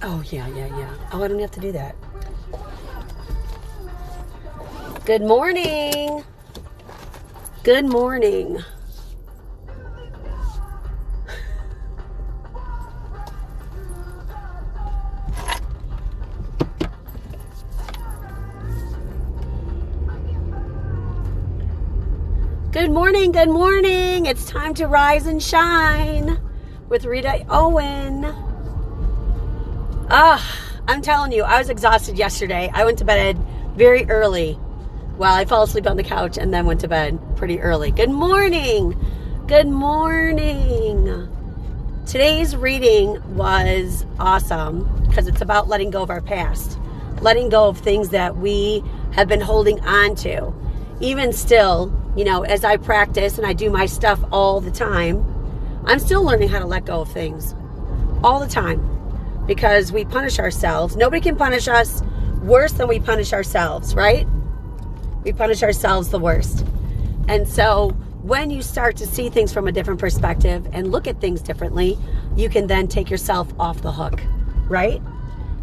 Oh, yeah. Oh, I don't have to do that. Good morning. Good morning. Good morning, good morning. It's time to rise and shine with Rita Owen. I'm telling you, I was exhausted yesterday. I went to bed very early. Well, I fell asleep on the couch and then went to bed pretty early. Good morning. Good morning. Today's reading was awesome because it's about letting go of our past, letting go of things that we have been holding on to. Even still, as I practice and I do my stuff all the time, I'm still learning how to let go of things all the time because we punish ourselves. Nobody can punish us worse than we punish ourselves, right? We punish ourselves the worst. And so when you start to see things from a different perspective and look at things differently, you can then take yourself off the hook, right?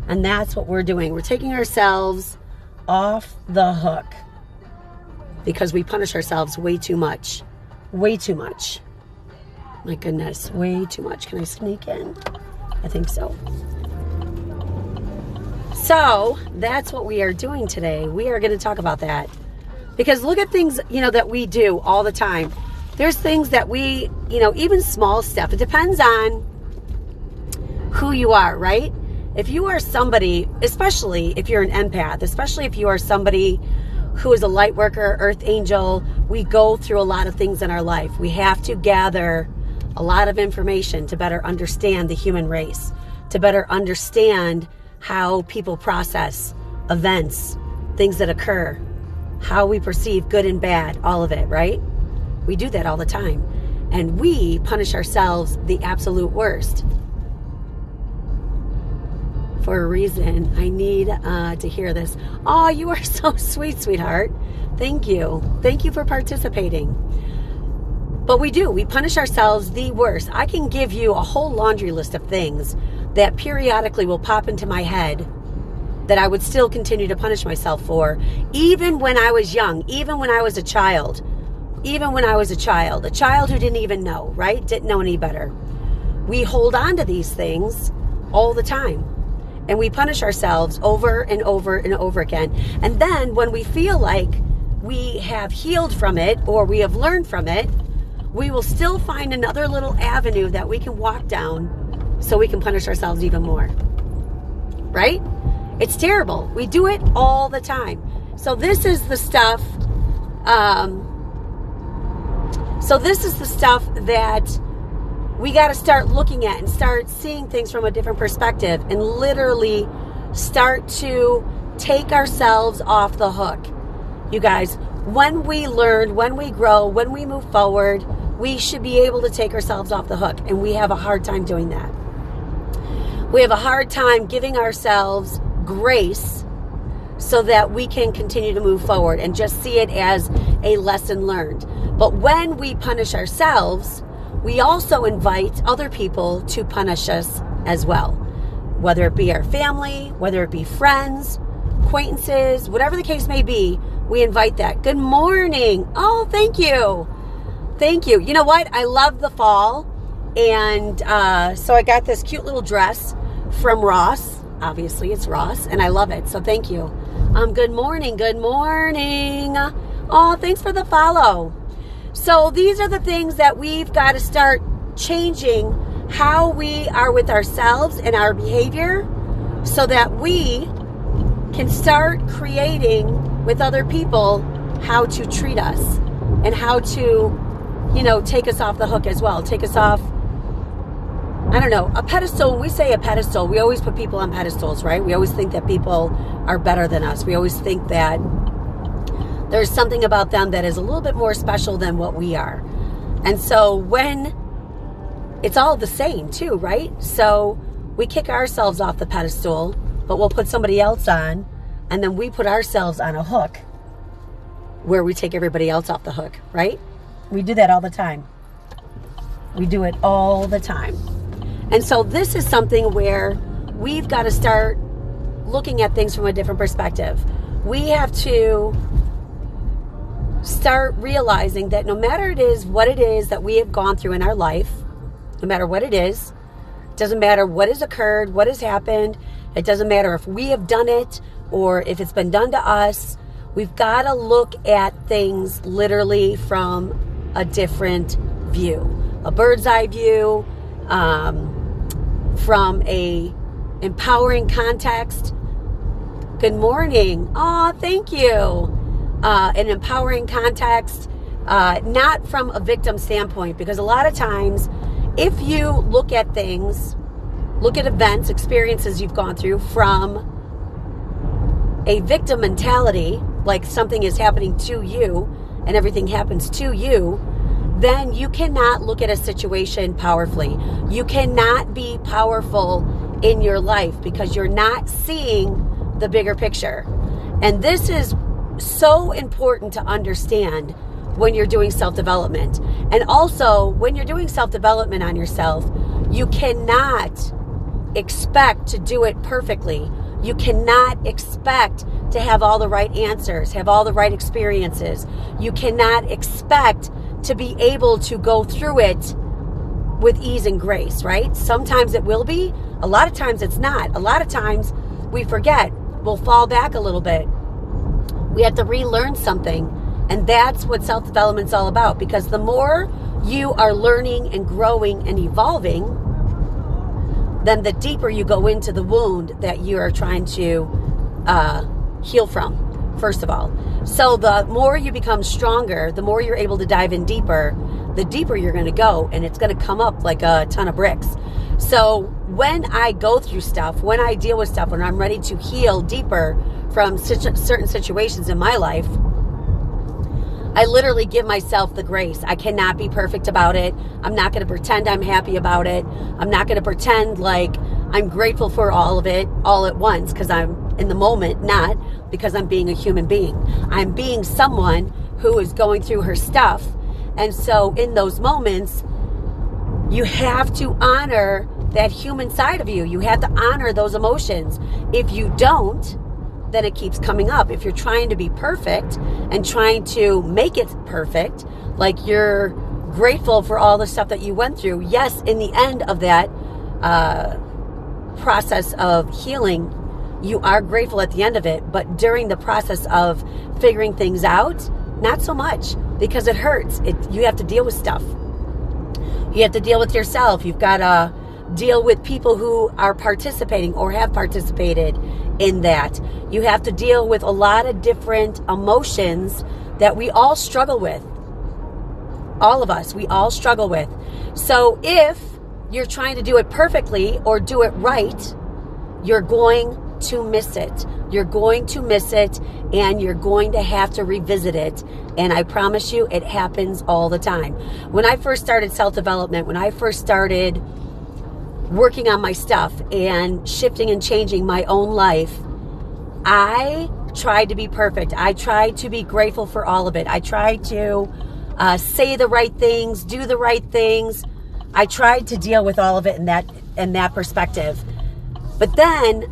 And that's what we're doing. We're taking ourselves off the hook because we punish ourselves way too much. Way too much. My goodness, way too much. Can I sneak in? I think so. So that's what we are doing today. We are going to talk about that. Because look at things, that we do all the time. There's things that we, even small stuff. It depends on who you are, right? If you are somebody, especially if you're an empath, especially if you are somebody who is a light worker, earth angel, we go through a lot of things in our life. We have to gather a lot of information to better understand the human race, to better understand how people process events, things that occur, how we perceive good and bad, all of it, right? We do that all the time. And we punish ourselves the absolute worst. For a reason. I need to hear this. Oh, you are so sweet, sweetheart. Thank you. Thank you for participating. But we do. We punish ourselves the worst. I can give you a whole laundry list of things that periodically will pop into my head that I would still continue to punish myself for, even when I was young, even when I was a child, a child who didn't even know, right? Didn't know any better. We hold on to these things all the time. And we punish ourselves over and over and over again. And then when we feel like we have healed from it or we have learned from it, we will still find another little avenue that we can walk down so we can punish ourselves even more. Right? It's terrible. We do it all the time. So this is the stuff that we got to start looking at and start seeing things from a different perspective and literally start to take ourselves off the hook. You guys, when we learn, when we grow, when we move forward, we should be able to take ourselves off the hook. And we have a hard time doing that. We have a hard time giving ourselves grace so that we can continue to move forward and just see it as a lesson learned. But when we punish ourselves, we also invite other people to punish us as well, whether it be our family, whether it be friends, acquaintances, whatever the case may be, we invite that. Good morning. Oh, thank you. Thank you. You know what? I love the fall. And so I got this cute little dress from Ross. Obviously, it's Ross, and I love it. So thank you. Good morning. Good morning. Oh, thanks for the follow. So these are the things that we've got to start changing how we are with ourselves and our behavior so that we can start creating with other people how to treat us and how to, take us off the hook as well. Take us off, a pedestal. When we say a pedestal, we always put people on pedestals, right? We always think that people are better than us. We always think that there's something about them that is a little bit more special than what we are. And so when it's all the same too, right? So we kick ourselves off the pedestal, but we'll put somebody else on, and then we put ourselves on a hook where we take everybody else off the hook, right? We do that all the time. We do it all the time. And so this is something where we've got to start looking at things from a different perspective. We have to start realizing that no matter what it is that we have gone through in our life, no matter what it is, doesn't matter what has occurred, what has happened, it doesn't matter if we have done it or if it's been done to us, we've got to look at things literally from a different view, a bird's eye view, from a empowering context. Good morning. Oh, thank you. An empowering context, not from a victim standpoint, because a lot of times if you look at things, look at events, experiences you've gone through from a victim mentality, like something is happening to you and everything happens to you, then you cannot look at a situation powerfully. You cannot be powerful in your life because you're not seeing the bigger picture. And this is so important to understand when you're doing self-development. And also, when you're doing self-development on yourself, you cannot expect to do it perfectly. You cannot expect to have all the right answers, have all the right experiences. You cannot expect to be able to go through it with ease and grace, right? Sometimes it will be. A lot of times it's not. A lot of times we forget. We'll fall back a little bit. We have to relearn something. And that's what self-development's all about. Because the more you are learning and growing and evolving, then the deeper you go into the wound that you are trying to heal from, first of all. So the more you become stronger, the more you're able to dive in deeper, the deeper you're going to go, and it's going to come up like a ton of bricks. So when I go through stuff, when I deal with stuff, when I'm ready to heal deeper from certain situations in my life, I literally give myself the grace. I cannot be perfect about it. I'm not going to pretend I'm happy about it. I'm not going to pretend like I'm grateful for all of it all at once because I'm in the moment, not because I'm being a human being. I'm being someone who is going through her stuff. And so in those moments, you have to honor that human side of you. You have to honor those emotions. If you don't, then it keeps coming up. If you're trying to be perfect and trying to make it perfect, like you're grateful for all the stuff that you went through, yes, in the end of that process of healing, you are grateful at the end of it. But during the process of figuring things out, not so much, because it hurts. You have to deal with stuff. You have to deal with yourself. You've got to deal with people who are participating or have participated in that. You have to deal with a lot of different emotions that we all struggle with. All of us, we all struggle with. So if you're trying to do it perfectly or do it right, you're going to miss it. You're going to miss it, and you're going to have to revisit it. And I promise you, it happens all the time. When I first started self-development, when I first started working on my stuff and shifting and changing my own life, I tried to be perfect. I tried to be grateful for all of it. I tried to say the right things, do the right things. I tried to deal with all of it in that perspective. But then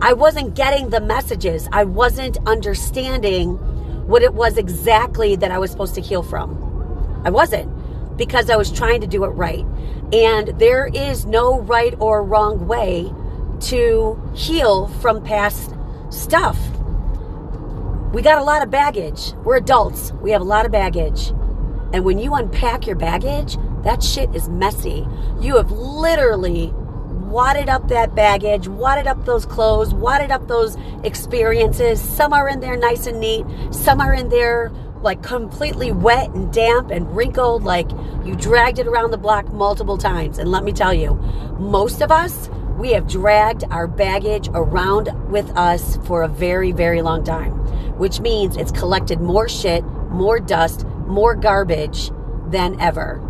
I wasn't getting the messages. I wasn't understanding what it was exactly that I was supposed to heal from. I wasn't, because I was trying to do it right. And there is no right or wrong way to heal from past stuff. We got a lot of baggage. We're adults. We have a lot of baggage. And when you unpack your baggage, that shit is messy. You have literally wadded up that baggage, wadded up those clothes, wadded up those experiences. Some are in there nice and neat. Some are in there like completely wet and damp and wrinkled, like you dragged it around the block multiple times. And let me tell you, most of us, we have dragged our baggage around with us for a very, very long time, which means it's collected more shit, more dust, more garbage than ever.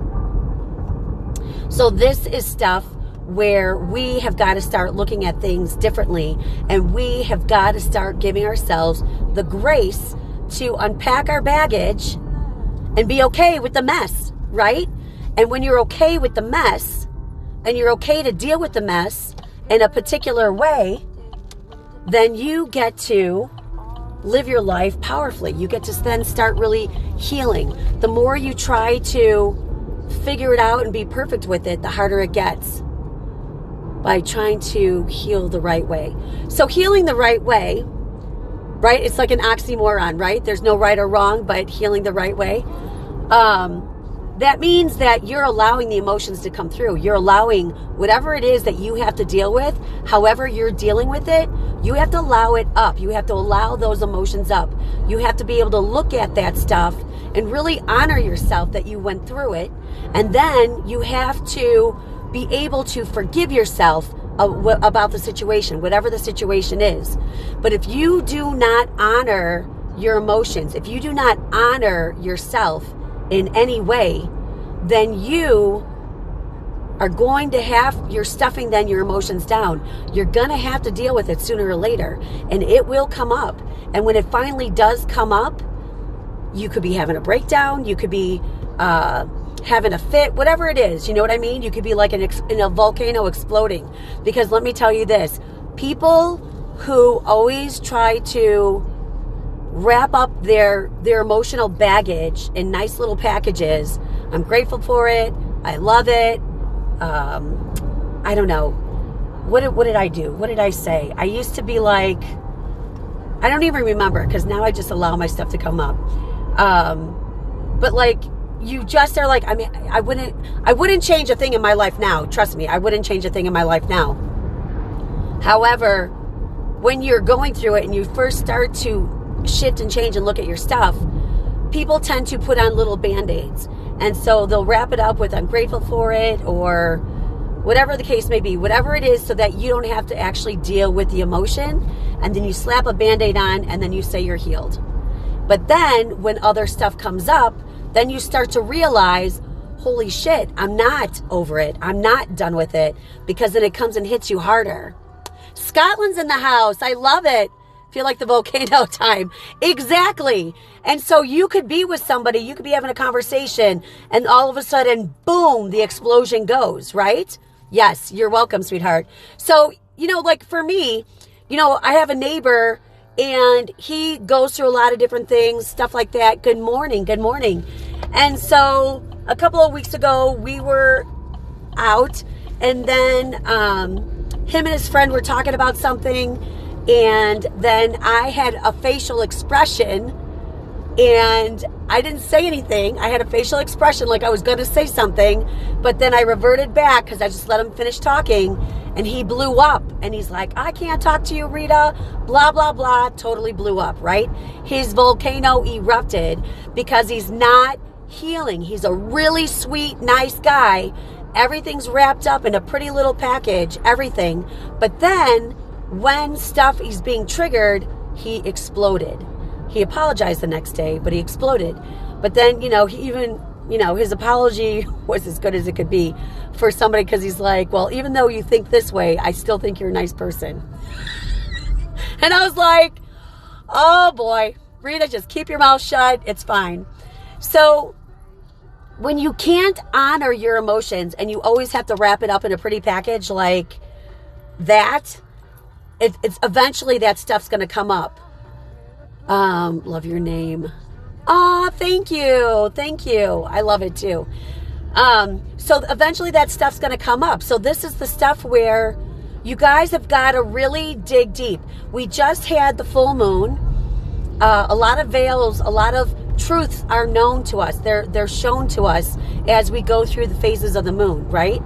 So this is stuff where we have got to start looking at things differently, and we have got to start giving ourselves the grace to unpack our baggage and be okay with the mess, right? And when you're okay with the mess, and you're okay to deal with the mess, in a particular way, then you get to live your life powerfully. You get to then start really healing. The more you try to figure it out and be perfect with it, the harder it gets by trying to heal the right way. So healing the right way, right? It's like an oxymoron, right? There's no right or wrong, but healing the right way. That means that you're allowing the emotions to come through. You're allowing whatever it is that you have to deal with, however you're dealing with it, you have to allow it up. You have to allow those emotions up. You have to be able to look at that stuff and really honor yourself that you went through it. And then you have to be able to forgive yourself about the situation, whatever the situation is. But if you do not honor your emotions, if you do not honor yourself in any way, then you are going to you're stuffing then your emotions down. You're going to have to deal with it sooner or later, and it will come up. And when it finally does come up, you could be having a breakdown, you could be having a fit, whatever it is, you know what I mean? You could be like in a volcano exploding. Because let me tell you this, people who always try to wrap up their emotional baggage in nice little packages. I'm grateful for it. I love it. I don't know. What did I do? What did I say? I used to be like, I don't even remember, because now I just allow my stuff to come up. But like, you just are like, I mean, I wouldn't change a thing in my life now. Trust me, I wouldn't change a thing in my life now. However, when you're going through it and you first start to shift and change and look at your stuff, people tend to put on little band-aids. And so they'll wrap it up with I'm grateful for it, or whatever the case may be, whatever it is, so that you don't have to actually deal with the emotion. And then you slap a band-aid on and then you say you're healed. But then when other stuff comes up, then you start to realize, holy shit, I'm not over it. I'm not done with it, because then it comes and hits you harder. Scotland's in the house. I love it. Feel like the volcano time. Exactly. And so you could be with somebody, you could be having a conversation, and all of a sudden, boom, the explosion goes, right? Yes, you're welcome, sweetheart. So, like for me, I have a neighbor, and he goes through a lot of different things, stuff like that. Good morning. Good morning. And so a couple of weeks ago, we were out, and then him and his friend were talking about something. And then I had a facial expression, and I didn't say anything. I had a facial expression like I was going to say something, but then I reverted back because I just let him finish talking, and he blew up. And he's like, I can't talk to you, Rita, blah, blah, blah. Totally blew up, right? His volcano erupted because he's not healing. He's a really sweet, nice guy. Everything's wrapped up in a pretty little package, everything. But then when stuff is being triggered, he exploded. He apologized the next day, but he exploded. But then, he even, his apology was as good as it could be for somebody, because he's like, well, even though you think this way, I still think you're a nice person. And I was like, oh boy, Rita, just keep your mouth shut. It's fine. So when you can't honor your emotions and you always have to wrap it up in a pretty package like that, it's eventually that stuff's going to come up. Love your name. Oh, thank you. Thank you. I love it too. So eventually that stuff's going to come up. So this is the stuff where you guys have got to really dig deep. We just had the full moon. A lot of veils, a lot of truths are known to us. They're shown to us as we go through the phases of the moon, right?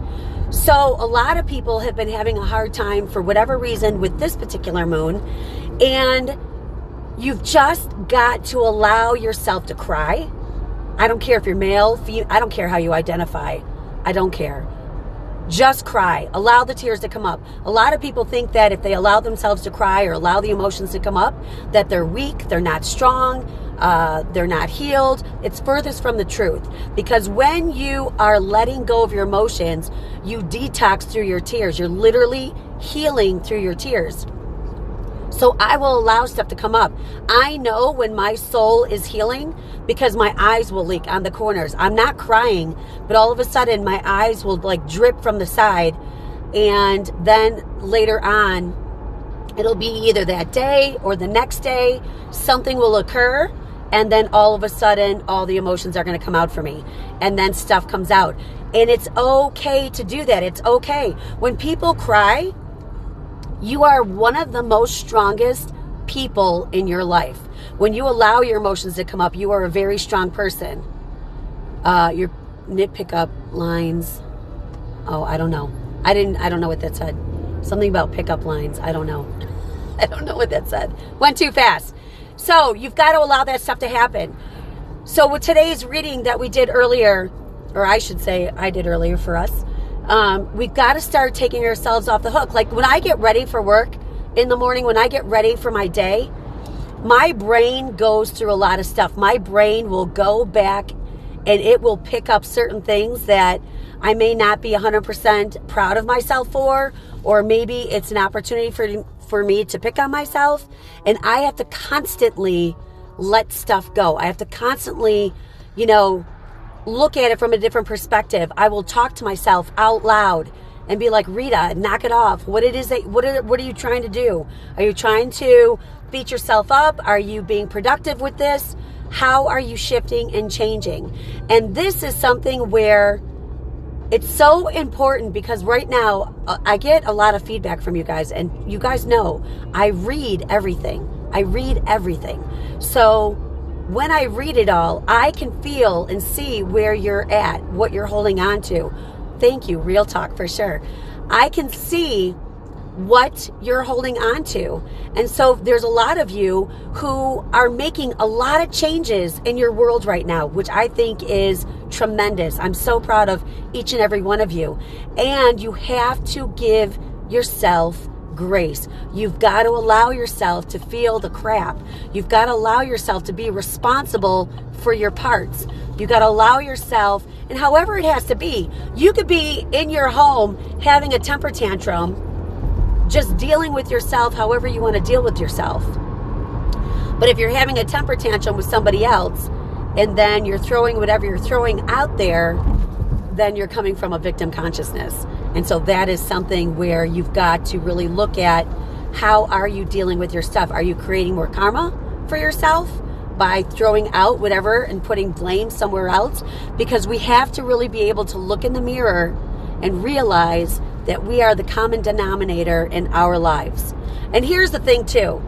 So a lot of people have been having a hard time for whatever reason with this particular moon, and you've just got to allow yourself to cry. I don't care if you're male, female, I don't care how you identify. I don't care. Just cry. Allow the tears to come up. A lot of people think that if they allow themselves to cry or allow the emotions to come up, that they're weak, they're not strong, they're not healed. It's furthest from the truth. Because when you are letting go of your emotions, you detox through your tears. You're literally healing through your tears. So I will allow stuff to come up. I know when my soul is healing because my eyes will leak on the corners. I'm not crying, but all of a sudden my eyes will like drip from the side And then later on, it'll be either that day or the next day, something will occur, and then all of a sudden, all the emotions are going to come out for me. And then stuff comes out. And it's okay to do that. It's okay. When people cry, you are one of the most strongest people in your life. When you allow your emotions to come up, you are a very strong person. Your nitpick up lines. Oh, I don't know. I don't know what that said. Something about pickup lines. I don't know. I don't know what that said. Went too fast. So you've got to allow that stuff to happen. So with today's reading that we did earlier, or I should say I did earlier for us, we've got to start taking ourselves off the hook. Like when I get ready for work in the morning, when I get ready for my day, my brain goes through a lot of stuff. My brain will go back and it will pick up certain things that I may not be 100% proud of myself for, or maybe it's an opportunity for me to pick on myself. And I have to constantly let stuff go. I have to constantly, look at it from a different perspective. I will talk to myself out loud and be like, Rita, knock it off. What are you trying to do? Are you trying to beat yourself up? Are you being productive with this? How are you shifting and changing? And this is something where it's so important, because right now I get a lot of feedback from you guys, and you guys know I read everything. So when I read it all, I can feel and see where you're at, what you're holding on to. Thank you, real talk for sure. I can see what you're holding on to. And so there's a lot of you who are making a lot of changes in your world right now, which I think is tremendous. I'm so proud of each and every one of you. And you have to give yourself grace. You've got to allow yourself to feel the crap. You've got to allow yourself to be responsible for your parts. You've got to allow yourself, and however it has to be, you could be in your home having a temper tantrum, just dealing with yourself however you want to deal with yourself. But if you're having a temper tantrum with somebody else, and then you're throwing whatever you're throwing out there, then you're coming from a victim consciousness. And so that is something where you've got to really look at, how are you dealing with your stuff? Are you creating more karma for yourself by throwing out whatever and putting blame somewhere else? Because we have to really be able to look in the mirror and realize that we are the common denominator in our lives. And here's the thing too.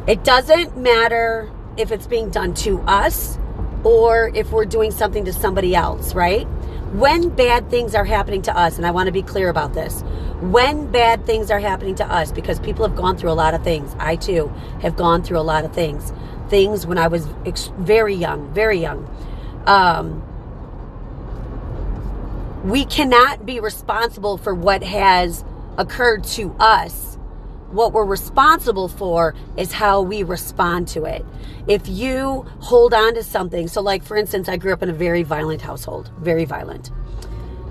It doesn't matter if it's being done to us or if we're doing something to somebody else, right? When bad things are happening to us, and I want to be clear about this, when bad things are happening to us, because people have gone through a lot of things. I too have gone through a lot of things. Things when I was very young. We cannot be responsible for what has occurred to us. What we're responsible for is how we respond to it. If you hold on to something, so like for instance, I grew up in a very violent household, very violent.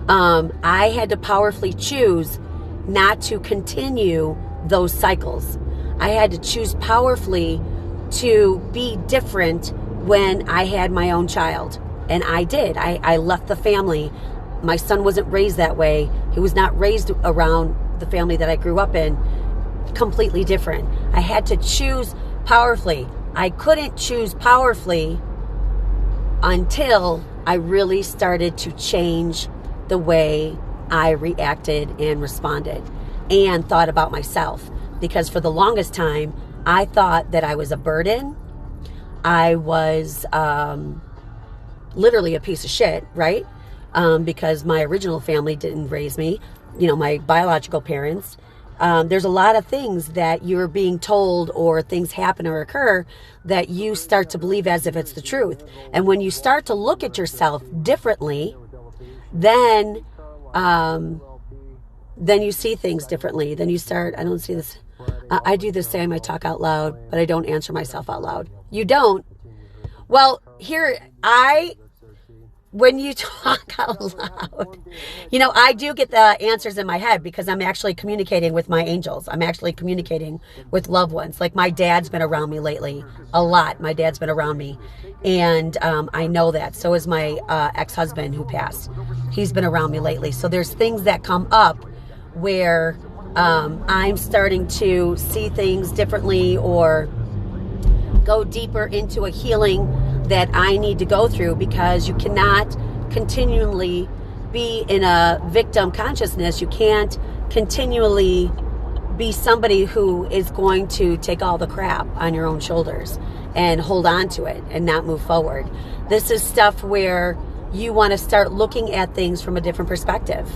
I had to powerfully choose not to continue those cycles. I had to choose powerfully to be different when I had my own child. And I did. I left the family. My son wasn't raised that way. He was not raised around the family that I grew up in. Completely different. I had to choose powerfully. I couldn't choose powerfully until I really started to change the way I reacted and responded and thought about myself. Because for the longest time, I thought that I was a burden. I was literally a piece of shit, right? Because my original family didn't raise me, my biological parents. There's a lot of things that you're being told, or things happen or occur that you start to believe as if it's the truth. And when you start to look at yourself differently, then you see things differently. Then you start, I don't see this. I do the same. I talk out loud, but I don't answer myself out loud. You don't? Well, when you talk out loud, I do get the answers in my head because I'm actually communicating with my angels. I'm actually communicating with loved ones. Like my dad's been around me lately a lot. My dad's been around me. And I know that. So is my ex-husband who passed. He's been around me lately. So there's things that come up where I'm starting to see things differently or go deeper into a healing that I need to go through, because you cannot continually be in a victim consciousness. You can't continually be somebody who is going to take all the crap on your own shoulders and hold on to it and not move forward. This is stuff where you want to start looking at things from a different perspective.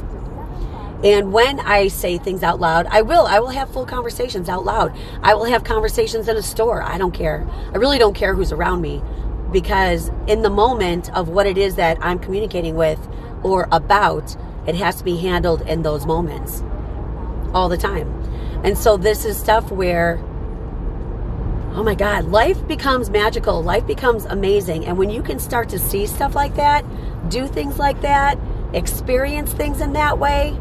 And when I say things out loud, I will have full conversations out loud. I will have conversations in a store. I don't care. I really don't care who's around me, because in the moment of what it is that I'm communicating with or about, it has to be handled in those moments all the time. And so this is stuff where, oh my God, life becomes magical. Life becomes amazing. And when you can start to see stuff like that, do things like that, experience things in that way,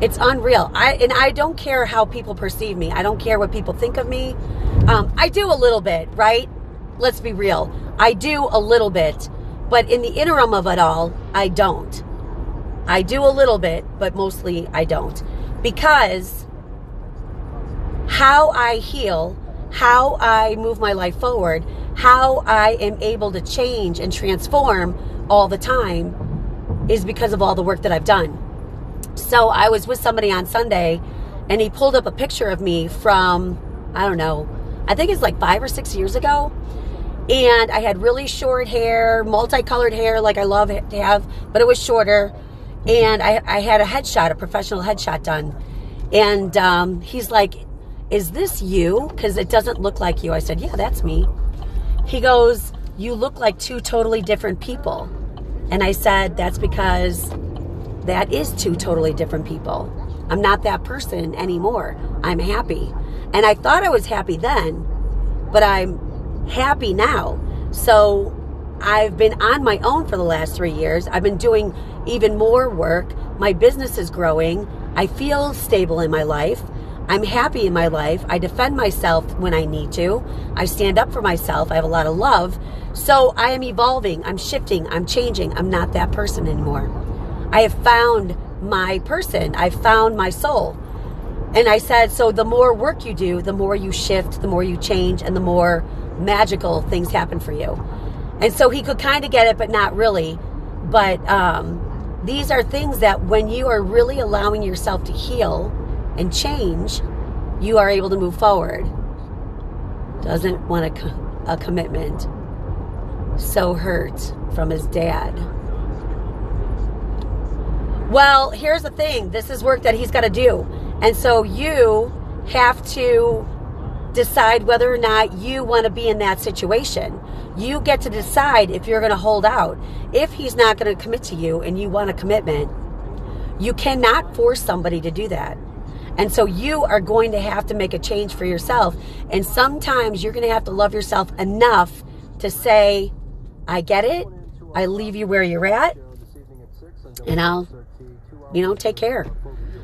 it's unreal. I don't care how people perceive me. I don't care what people think of me. I do a little bit, right? Let's be real. I do a little bit. But in the interim of it all, I don't. I do a little bit, but mostly I don't. Because how I heal, how I move my life forward, how I am able to change and transform all the time is because of all the work that I've done. So I was with somebody on Sunday, and he pulled up a picture of me from, I don't know, I think it's like 5 or 6 years ago. And I had really short hair, multicolored hair like I love to have, but it was shorter. And I had a professional headshot done. And he's like, "Is this you? Because it doesn't look like you." I said, "Yeah, that's me." He goes, "You look like two totally different people." And I said, "That's because that is two totally different people. I'm not that person anymore. I'm happy." And I thought I was happy then, but I'm happy now. So I've been on my own for the last 3 years. I've been doing even more work. My business is growing. I feel stable in my life. I'm happy in my life. I defend myself when I need to. I stand up for myself. I have a lot of love. So I am evolving. I'm shifting. I'm changing. I'm not that person anymore. I have found my person. I've found my soul. And I said, so the more work you do, the more you shift, the more you change, and the more magical things happen for you. And so he could kind of get it, but not really. But these are things that when you are really allowing yourself to heal and change, you are able to move forward. Doesn't want a commitment. So hurt from his dad. Well, here's the thing. This is work that he's got to do. And so you have to decide whether or not you want to be in that situation. You get to decide if you're going to hold out. If he's not going to commit to you and you want a commitment, you cannot force somebody to do that. And so you are going to have to make a change for yourself. And sometimes you're going to have to love yourself enough to say, I get it. I leave you where you're at. And I'll, take care.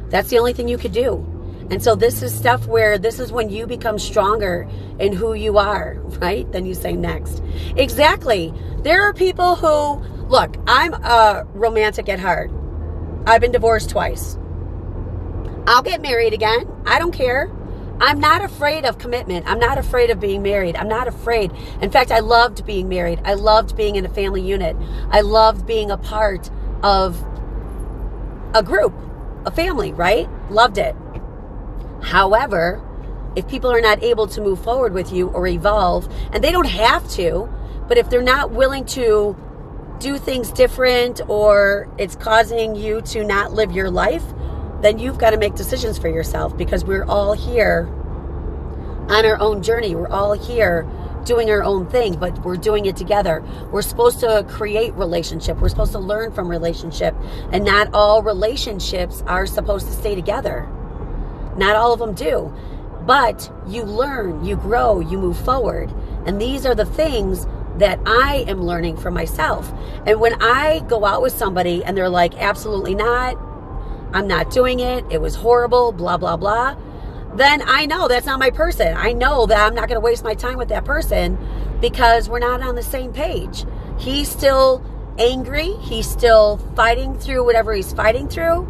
That's the only thing you could do. And so this is stuff where this is when you become stronger in who you are, right? Then you say next. Exactly. There are people who, look, I'm a romantic at heart. I've been divorced twice. I'll get married again. I don't care. I'm not afraid of commitment. I'm not afraid of being married. I'm not afraid. In fact, I loved being married. I loved being in a family unit. I loved being a part of a group, a family, right? Loved it. However, if people are not able to move forward with you or evolve, and they don't have to, but if they're not willing to do things different or it's causing you to not live your life, then you've got to make decisions for yourself, because we're all here on our own journey. We're all here doing our own thing, but we're doing it together. We're supposed to create relationship. We're supposed to learn from relationship, and not all relationships are supposed to stay together. Not all of them do, but you learn, you grow, you move forward. And these are the things that I am learning for myself. And when I go out with somebody and they're like, absolutely not, I'm not doing it, it was horrible, blah, blah, blah, then I know that's not my person. I know that I'm not going to waste my time with that person because we're not on the same page. He's still angry. He's still fighting through whatever he's fighting through.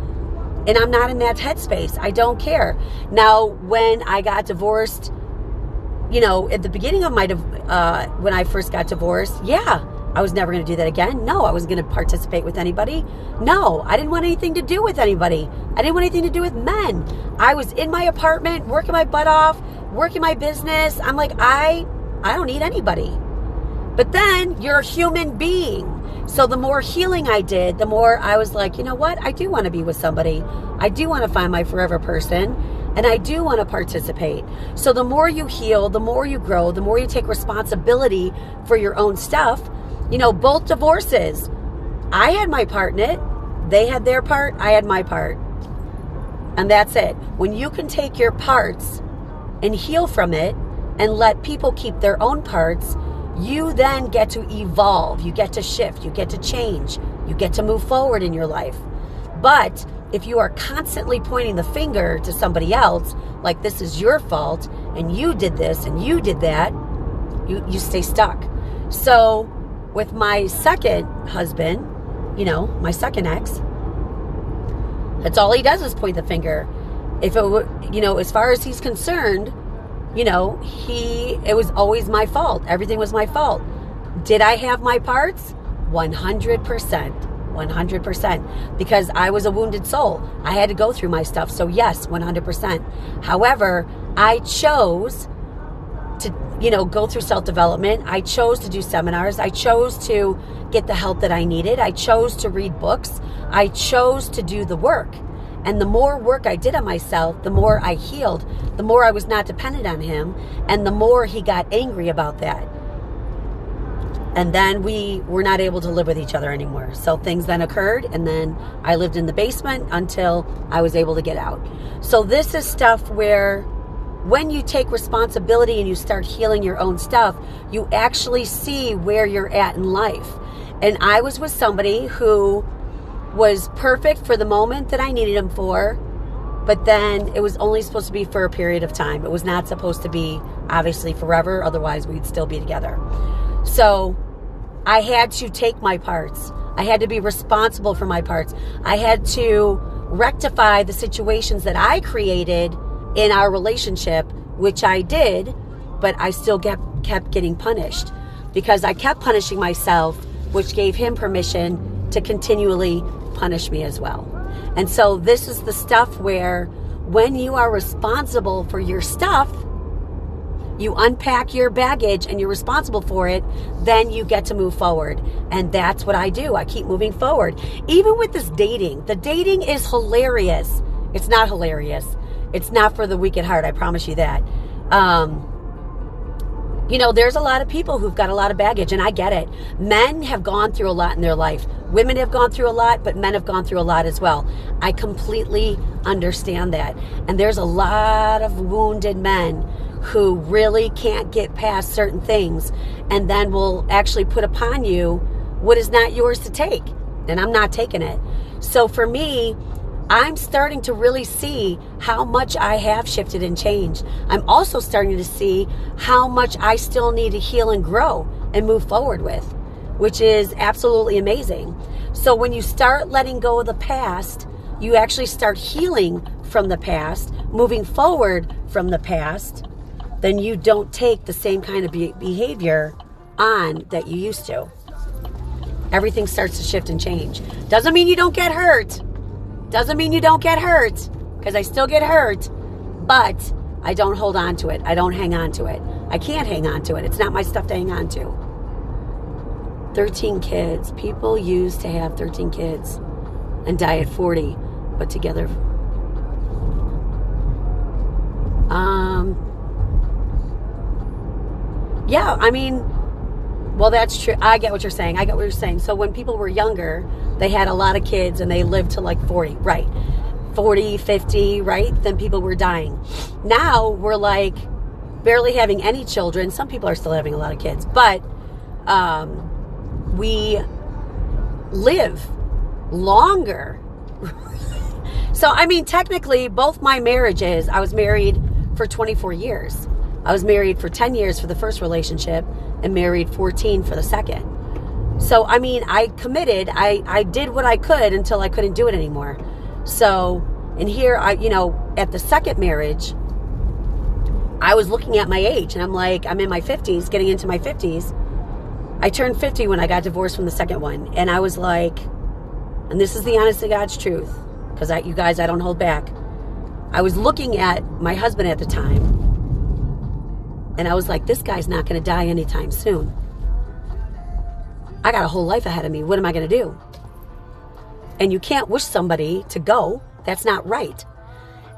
And I'm not in that headspace. I don't care. Now, when I got divorced, at the beginning of when I first got divorced, yeah, I was never going to do that again. No, I wasn't going to participate with anybody. No, I didn't want anything to do with anybody. I didn't want anything to do with men. I was in my apartment, working my butt off, working my business. I'm like, I don't need anybody. But then you're a human being. So the more healing I did, the more I was like, you know what? I do want to be with somebody. I do want to find my forever person. And I do want to participate. So the more you heal, the more you grow, the more you take responsibility for your own stuff. Both divorces, I had my part in it. They had their part. I had my part. And that's it. When you can take your parts and heal from it and let people keep their own parts, you then get to evolve. You get to shift. You get to change. You get to move forward in your life. But if you are constantly pointing the finger to somebody else, like this is your fault, and you did this and you did that, you stay stuck. So with my second husband, my second ex, that's all he does is point the finger. If it were, as far as he's concerned, it was always my fault. Everything was my fault. Did I have my parts? 100%. 100%. Because I was a wounded soul. I had to go through my stuff. So yes, 100%. However, I chose to, go through self-development. I chose to do seminars. I chose to get the help that I needed. I chose to read books. I chose to do the work. And the more work I did on myself, the more I healed, the more I was not dependent on him, and the more he got angry about that. And then we were not able to live with each other anymore. So things then occurred, and then I lived in the basement until I was able to get out. So this is stuff where when you take responsibility and you start healing your own stuff, you actually see where you're at in life. And I was with somebody who was perfect for the moment that I needed him for, but then it was only supposed to be for a period of time. It was not supposed to be, obviously, forever. Otherwise, we'd still be together. So I had to take my parts. I had to be responsible for my parts. I had to rectify the situations that I created in our relationship, which I did, but I still kept getting punished because I kept punishing myself, which gave him permission to continually punish me as well. And so this is the stuff where when you are responsible for your stuff, you unpack your baggage and you're responsible for it, then you get to move forward. And that's what I do. I keep moving forward. Even with this dating, the dating is hilarious. It's not hilarious. It's not for the weak at heart. I promise you that. There's a lot of people who've got a lot of baggage, and I get it. Men have gone through a lot in their life. Women have gone through a lot, but men have gone through a lot as well. I completely understand that. And there's a lot of wounded men who really can't get past certain things and then will actually put upon you what is not yours to take. And I'm not taking it. So for me, I'm starting to really see how much I have shifted and changed. I'm also starting to see how much I still need to heal and grow and move forward with, which is absolutely amazing. So when you start letting go of the past, you actually start healing from the past, moving forward from the past, then you don't take the same kind of behavior on that you used to. Everything starts to shift and change. Doesn't mean you don't get hurt. Doesn't mean you don't get hurt, because I still get hurt, but I don't hold on to it. I don't hang on to it. I can't hang on to it. It's not my stuff to hang on to. 13 kids. People used to have 13 kids and die at 40, but together. Yeah, I mean, well, that's true. I get what you're saying. So when people were younger, they had a lot of kids and they lived to like 40, right? 40, 50, right? Then people were dying. Now we're like barely having any children. Some people are still having a lot of kids, but we live longer. So, I mean, technically, both my marriages, I was married for 24 years. I was married for 10 years for the first relationship and married 14 for the second. So, I mean, I committed. I did what I could until I couldn't do it anymore. So, And here, at the second marriage, I was looking at my age, and I'm like, I'm in my 50s, getting into my 50s. I turned 50 when I got divorced from the second one. And I was like, and this is the honest to God's truth, because you guys, I don't hold back. I was looking at my husband at the time, and I was like, this guy's not going to die anytime soon. I got a whole life ahead of me. What am I going to do? And you can't wish somebody to go. That's not right.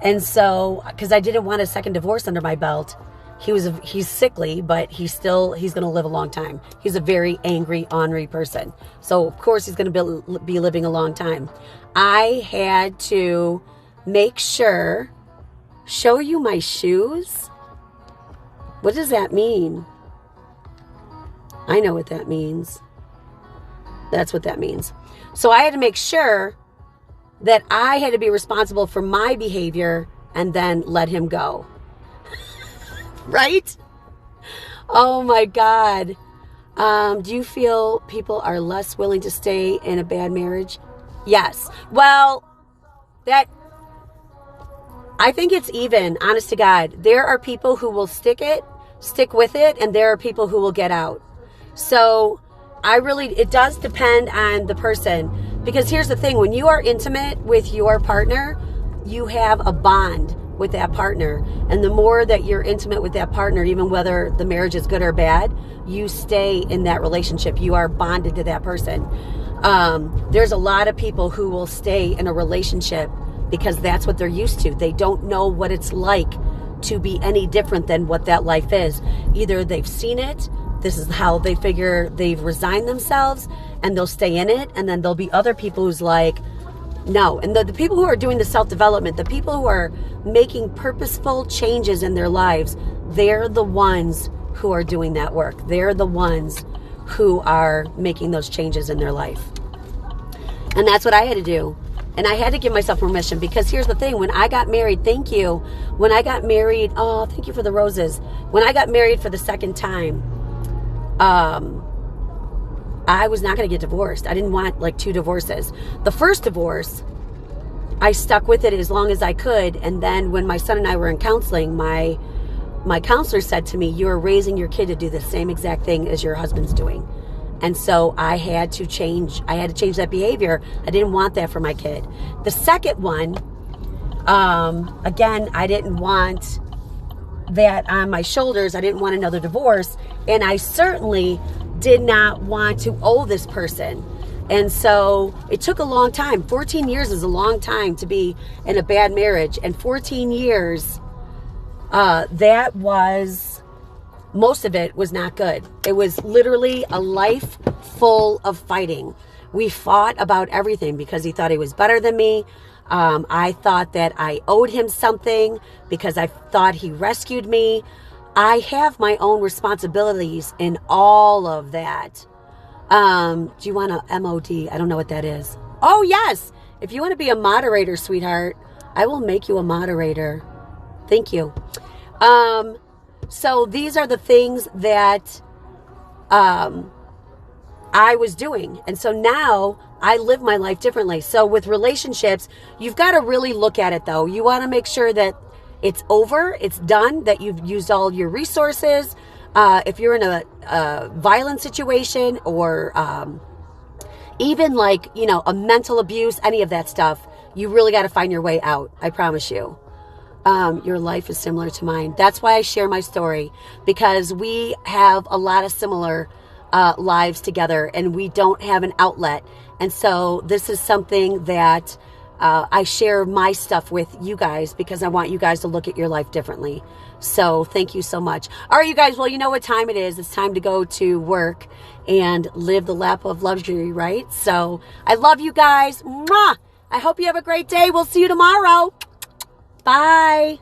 And so, because I didn't want a second divorce under my belt, he's sickly, but he's going to live a long time. He's a very angry, ornery person. So, of course, he's going to be living a long time. I had to make sure, show you my shoes? What does that mean? I know what that means. That's what that means. So I had to make sure that I had to be responsible for my behavior and then let him go. Right? Oh my God. Do you feel people are less willing to stay in a bad marriage? Yes. Well, I think it's even, honest to God. There are people who will stick with it, and there are people who will get out. So it does depend on the person. Because here's the thing, when you are intimate with your partner, you have a bond with that partner. And the more that you're intimate with that partner, even whether the marriage is good or bad, you stay in that relationship. You are bonded to that person. There's a lot of people who will stay in a relationship because that's what they're used to. They don't know what it's like to be any different than what that life is. Either they've seen it, this is how they figure they've resigned themselves, and they'll stay in it. And then there'll be other people who's like, no. And the people who are doing the self-development, the people who are making purposeful changes in their lives, they're the ones who are doing that work. They're the ones who are making those changes in their life. And that's what I had to do. And I had to give myself permission, because here's the thing. When I got married, thank you. When I got married, oh, thank you for the roses. When I got married for the second time, I was not going to get divorced. I didn't want like 2 divorces. The first divorce, I stuck with it as long as I could. And then when my son and I were in counseling, my counselor said to me, you are raising your kid to do the same exact thing as your husband's doing. And so I had to change that behavior. I didn't want that for my kid. The second one, again, I didn't want that on my shoulders. I didn't want another divorce. And I certainly did not want to owe this person. And so it took a long time. 14 years is a long time to be in a bad marriage. And 14 years, most of it was not good. It was literally a life full of fighting. We fought about everything because he thought he was better than me. I thought that I owed him something because I thought he rescued me. I have my own responsibilities in all of that. Do you want a MOD? I don't know what that is. Oh, yes. If you want to be a moderator, sweetheart, I will make you a moderator. Thank you. So these are the things that I was doing. And so now I live my life differently. So with relationships, you've got to really look at it, though. You want to make sure that it's over, it's done, that you've used all your resources. If you're in a violent situation or even like, a mental abuse, any of that stuff, you really got to find your way out. I promise you. Your life is similar to mine. That's why I share my story, because we have a lot of similar lives together and we don't have an outlet. And so this is something that I share my stuff with you guys because I want you guys to look at your life differently. So thank you so much. All right, you guys. Well, you know what time it is. It's time to go to work and live the lap of luxury, right? So I love you guys. Mwah! I hope you have a great day. We'll see you tomorrow. Bye.